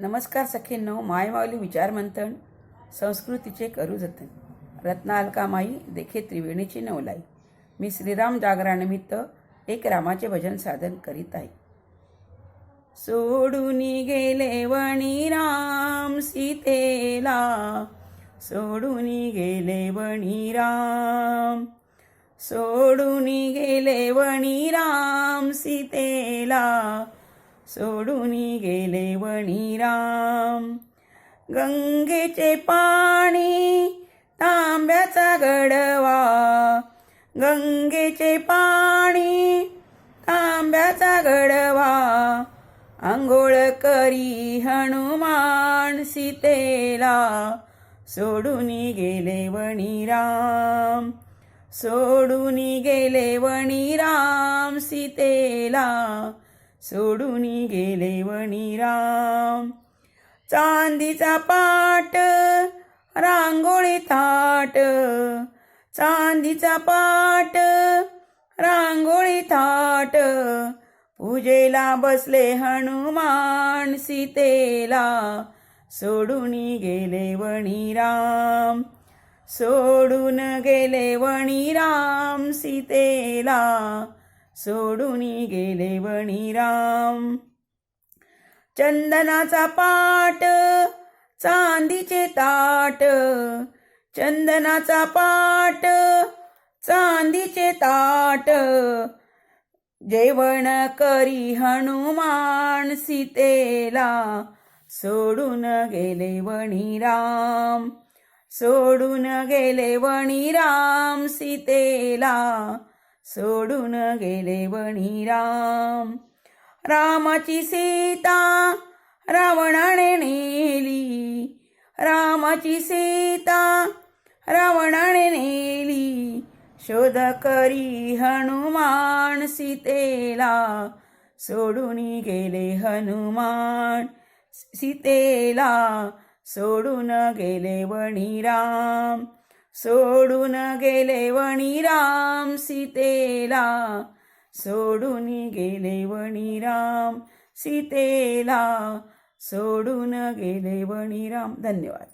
नमस्कार सखींनो, मायमाऊली विचारमंथन संस्कृतीचे करू जतन. रत्नालकामाई देखे त्रिवेणीची नवलाई. मी श्रीराम जागरानिमित्त एक रामाचे भजन साधन करीत आहे. सोडून गेले वणी राम सीतेला, सोडून गेले वणी राम, सोडून गेले वणी राम सीतेला, सोडून गेले वणी राम. गंगेचे पाणी तांब्याचा गडवा, गंगेचे पाणी तांब्याचा गडवा, आंघोळ करी हनुमान सीतेला, सोडून गेले वणी राम, सोडून गेले वणी राम सीतेला, सोडून गेले वणी राम. चांदीचा पाट रांगोळी थाट, चांदीचा पाट रांगोळी थाट, पूजेला बसले हनुमान सीतेला, सोडून गेले वणी राम, सोडून गेले वणी राम सीतेला, सोडून गेले वणी राम. चंदनाचा पाट चांदीचे ताट, चंदनाचा पाट चांदीचे ताट, जेवण करी हनुमान सीतेला, सोडून गेले वणी राम, सोडून गेले वणी राम सीतेला, सोडून गेले वणी राम. रामाची सीता रावणाने नेली, रामाची सीता रावणाने नेली, शोध करी हनुमान सीतेला, सोडून गेले हनुमान सीतेला, सोडून गेले वणी राम, सोडून गेले वणी राम सीतेला, सोडून गेले वणी राम सीतेला, सोडून गेले वणी राम. धन्यवाद.